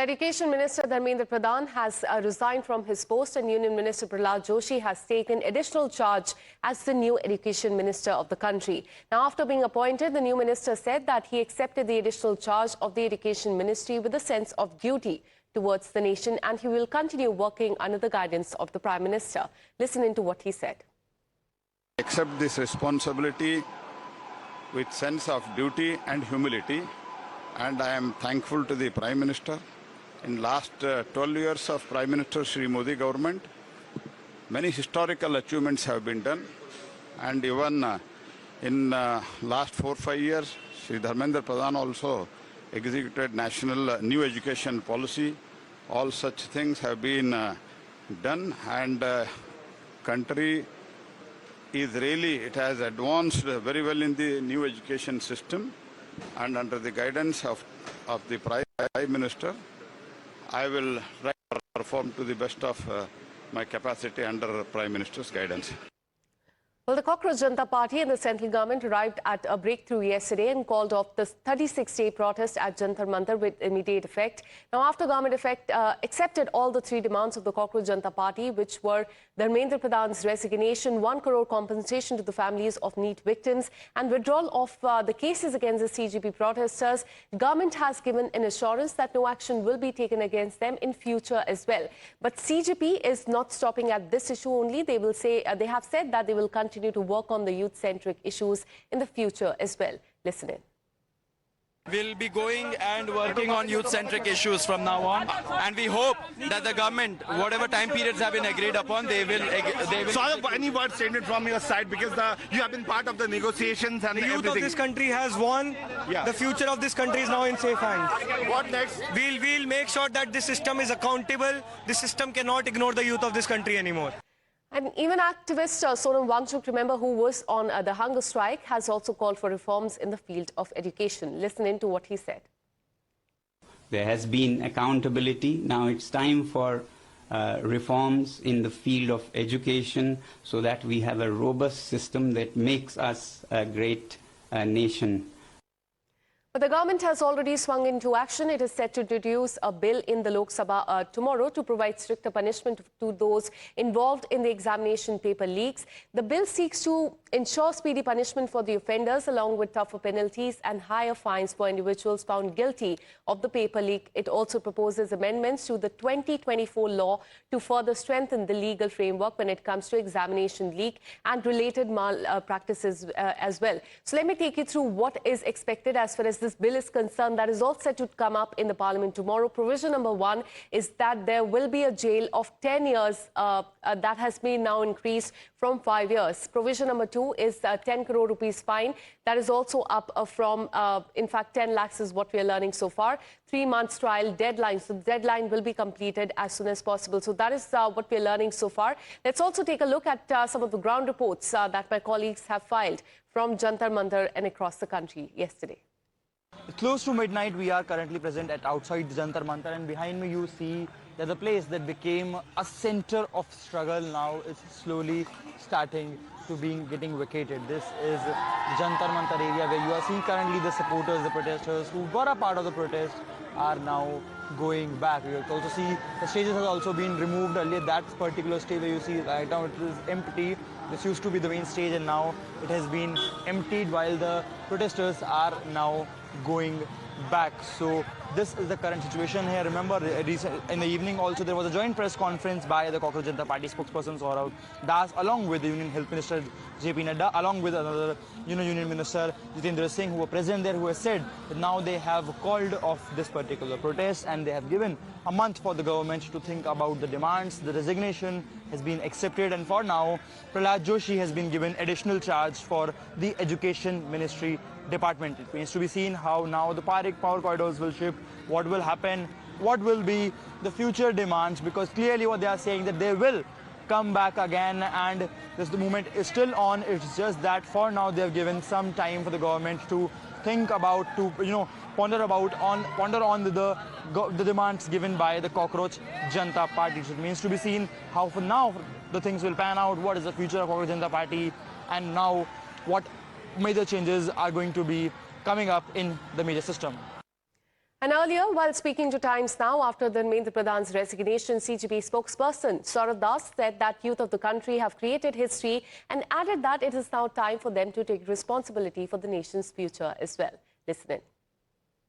Education Minister Dharmendra Pradhan has resigned from his post, and Union Minister Prahlad Joshi has taken additional charge as the new Education Minister of the country. Now, after being appointed, the new minister said that he accepted the additional charge of the Education Ministry with a sense of duty towards the nation, and he will continue working under the guidance of the Prime Minister. Listen into what he said. Accept this responsibility with sense of duty and humility, and I am thankful to the Prime Minister. In last 12 years of Prime Minister Shri Modi government, many historical achievements have been done, and even in last 4-5 years, Shri Dharmendra Pradhan also executed national new education policy. All such things have been done, and country is really, it has advanced very well in the new education system, and under the guidance of the Prime Minister, I will try to perform to the best of my capacity under Prime Minister's guidance. Well, the Cockroach Jantar Party and the central government arrived at a breakthrough yesterday and called off the 36-day protest at Jantar Mantar with immediate effect. Now, after government accepted all the 3 demands of the Cockroach Jantar Party, which were Dharmendra Pradhan's resignation, 1 crore compensation to the families of NEET victims, and withdrawal of the cases against the CGP protesters, the government has given an assurance that no action will be taken against them in future as well. But CGP is not stopping at this issue only. They have said that they will continue to work on the youth-centric issues in the future as well. Listen in. We'll be going and working on youth-centric issues from now on, and we hope that the government, whatever time periods have been agreed upon, they will. So, any word statement from your side, because you have been part of the negotiations and the youth everything. of this country has won. Yeah. The future of this country is now in safe hands. What next? We'll make sure that this system is accountable. This system cannot ignore the youth of this country anymore. And even activist Sonam Wangchuk, remember, who was on the hunger strike, has also called for reforms in the field of education. Listen in to what he said. There has been accountability. Now it's time for reforms in the field of education so that we have a robust system that makes us a great nation. But the government has already swung into action. It is set to introduce a bill in the Lok Sabha tomorrow to provide stricter punishment to those involved in the examination paper leaks. The bill seeks to ensure speedy punishment for the offenders, along with tougher penalties and higher fines for individuals found guilty of the paper leak. It also proposes amendments to the 2024 law to further strengthen the legal framework when it comes to examination leak and related malpractices as well. So let me take you through what is expected as far as this bill is concerned. That is all set to come up in the Parliament tomorrow. Provision number 1 is that there will be a jail of 10 years that has been now increased from 5 years. Provision number 2 is 10 crore rupees fine. That is also up from, in fact, 10 lakhs is what we are learning so far. 3 months trial deadline. So the deadline will be completed as soon as possible. So that is what we are learning so far. Let's also take a look at some of the ground reports that my colleagues have filed from Jantar Mantar and across the country yesterday. Close to midnight, we are currently present at outside Jantar Mantar, and behind me you see that the place that became a center of struggle now is slowly starting to getting vacated. This is the Jantar Mantar area where you are seeing currently the supporters, the protesters who were a part of the protest are now going back. You can also see the stages has also been removed earlier. That particular stage where you see right now it is empty. This used to be the main stage and now it has been emptied while the protesters are now going back. So this is the current situation here. Remember, in the evening also there was a joint press conference by the Cockroach Jantar Party spokesperson Saurav Das along with the Union Health Minister JP Nadda along with another Union Minister Jitendra Singh, who were present there, who has said that now they have called off this particular protest and they have given a month for the government to think about the demands. The resignation has been accepted, and for now Prahlad Joshi has been given additional charge for the Education Ministry department. It remains to be seen how now the power corridors will shift, what will happen, what will be the future demands, because clearly what they are saying that they will come back again, and the movement is still on. It's just that for now they have given some time for the government to think about, to ponder on the demands given by the Cockroach Jantar Party. So it remains to be seen how for now the things will pan out, what is the future of Cockroach Jantar Party, and now what major changes are going to be coming up in the major system. And earlier, while speaking to Times Now after Dharmendra Pradhan's resignation, CGP spokesperson Saurav Das said that youth of the country have created history and added that it is now time for them to take responsibility for the nation's future as well. Listen in.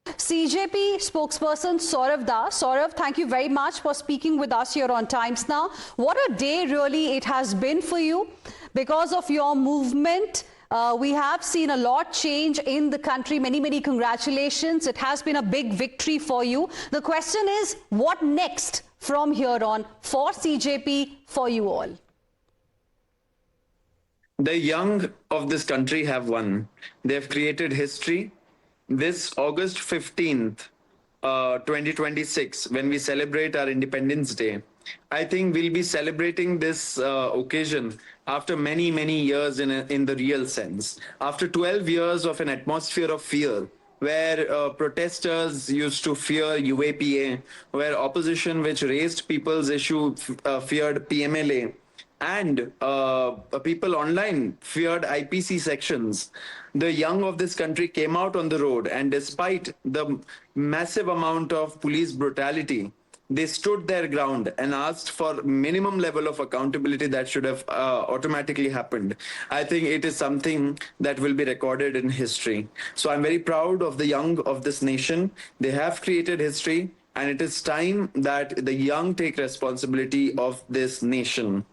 CJP spokesperson Saurav Das. Saurav, thank you very much for speaking with us here on Times Now. What a day really it has been for you because of your movement. We have seen a lot change in the country. Many congratulations. It has been a big victory for you. The question is, what next from here on for CJP, for you all? The young of this country have won. They have created history. This August 15th, 2026, when we celebrate our Independence Day, I think we'll be celebrating this occasion after many years in the real sense. After 12 years of an atmosphere of fear, where protesters used to fear UAPA, where opposition which raised people's issue feared PMLA, and people online feared IPC sections. The young of this country came out on the road, and despite the massive amount of police brutality, they stood their ground and asked for minimum level of accountability that should have automatically happened. I think it is something that will be recorded in history. So I'm very proud of the young of this nation. They have created history, and it is time that the young take responsibility of this nation.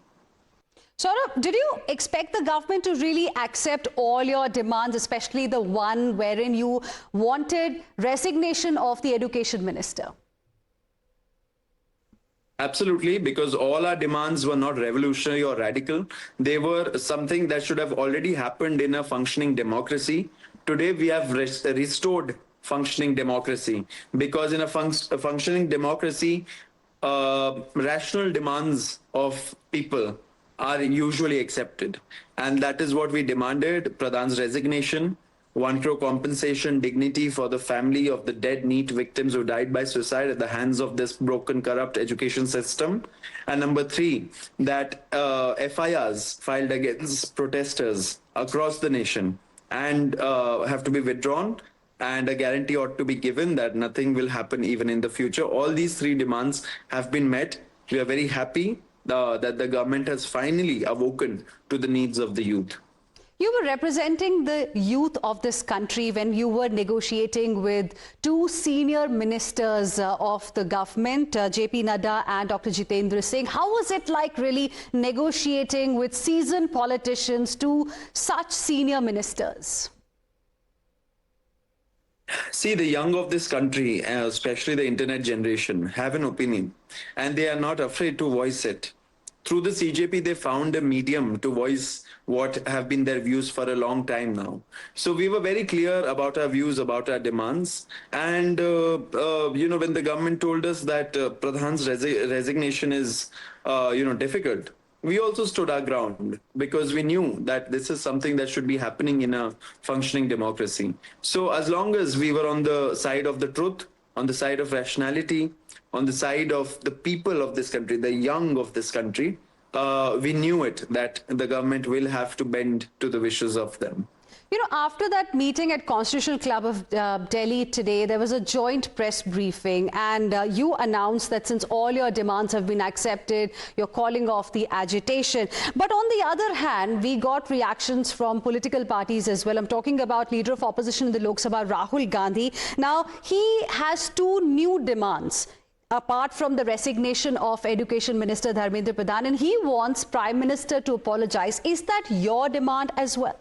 Saurav, did you expect the government to really accept all your demands, especially the one wherein you wanted resignation of the Education Minister? Absolutely, because all our demands were not revolutionary or radical. They were something that should have already happened in a functioning democracy. Today, we have restored functioning democracy, because in a functioning democracy, rational demands of people are usually accepted. And that is what we demanded: Pradhan's resignation, 1 crore compensation, dignity for the family of the dead NEET victims who died by suicide at the hands of this broken, corrupt education system. And number 3, that FIRs filed against protesters across the nation and have to be withdrawn, and a guarantee ought to be given that nothing will happen even in the future. All these 3 demands have been met. We are very happy that the government has finally awoken to the needs of the youth. You were representing the youth of this country when you were negotiating with 2 senior ministers of the government, JP Nadda and Dr. Jitendra Singh. How was it like really negotiating with seasoned politicians, 2 such senior ministers? See, the young of this country, especially the internet generation, have an opinion, and they are not afraid to voice it. Through the CJP, they found a medium to voice what have been their views for a long time now. So we were very clear about our views, about our demands. And, when the government told us that Pradhan's resignation is, difficult, we also stood our ground, because we knew that this is something that should be happening in a functioning democracy. So as long as we were on the side of the truth, on the side of rationality, on the side of the people of this country, the young of this country, we knew it, that the government will have to bend to the wishes of them. You know, after that meeting at Constitutional Club of Delhi today, there was a joint press briefing, and you announced that since all your demands have been accepted, you're calling off the agitation. But on the other hand, we got reactions from political parties as well. I'm talking about Leader of Opposition in the Lok Sabha, Rahul Gandhi. Now, he has 2 new demands, apart from the resignation of Education Minister Dharmendra Pradhan, and he wants Prime Minister to apologize. Is that your demand as well?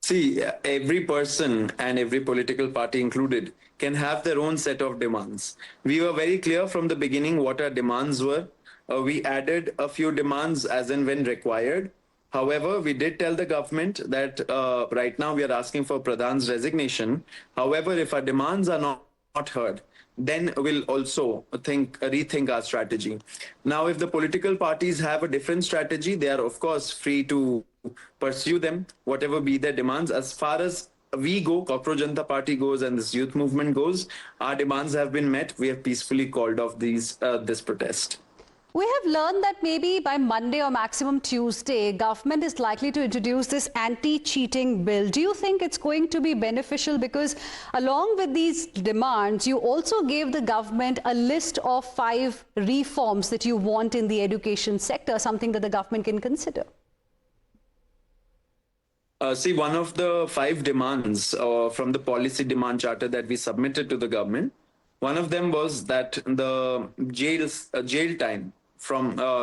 See, every person and every political party included can have their own set of demands. We were very clear from the beginning what our demands were. We added a few demands as and when required. However, we did tell the government that right now we are asking for Pradhan's resignation. However, if our demands are not heard, then we'll also rethink our strategy. Now, if the political parties have a different strategy, they are of course free to pursue them, whatever be their demands. As far as we go, Cockroach Janata Party goes, and this youth movement goes, our demands have been met. We have peacefully called off this protest. We have learned that maybe by Monday or maximum Tuesday, government is likely to introduce this anti-cheating bill. Do you think it's going to be beneficial? Because along with these demands, you also gave the government a list of 5 reforms that you want in the education sector, something that the government can consider. See, one of the 5 demands from the policy demand charter that we submitted to the government, one of them was that the jail time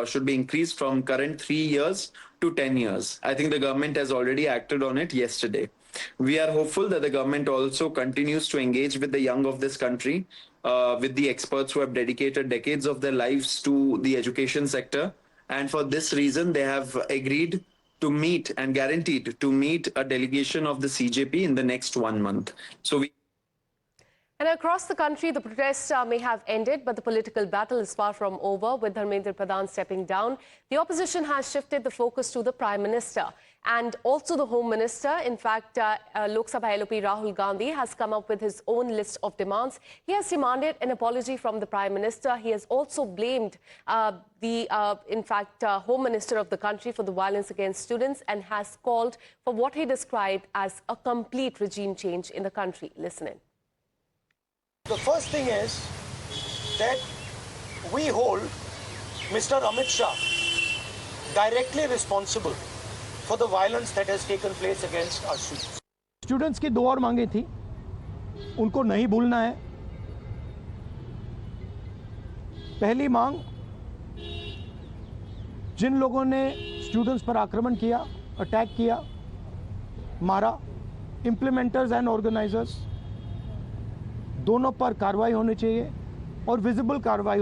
should be increased from current 3 years to 10 years. I think the government has already acted on it yesterday. We are hopeful that the government also continues to engage with the young of this country, with the experts who have dedicated decades of their lives to the education sector. And for this reason, they have agreed to meet and guaranteed to meet a delegation of the CJP in the next 1 month. And across the country, the protests may have ended, but the political battle is far from over, with Dharmendra Pradhan stepping down. The opposition has shifted the focus to the Prime Minister and also the Home Minister. In fact, Lok Sabha LOP Rahul Gandhi has come up with his own list of demands. He has demanded an apology from the Prime Minister. He has also blamed Home Minister of the country for the violence against students and has called for what he described as a complete regime change in the country. Listen in. The first thing is that we hold Mr. Amit Shah directly responsible for the violence that has taken place against our students. Students की 2 और मांगे थी, उनको नहीं भूलना है। पहली मांग, जिन लोगों ने स्टूडेंट्स पर आक्रमण किया, अटैक किया, मारा, इम्प्लीमेंटर्स एंड ऑर्गेनाइजर्स, दोनों पर कार्रवाई होनी चाहिए और विजिबल कार्रवाई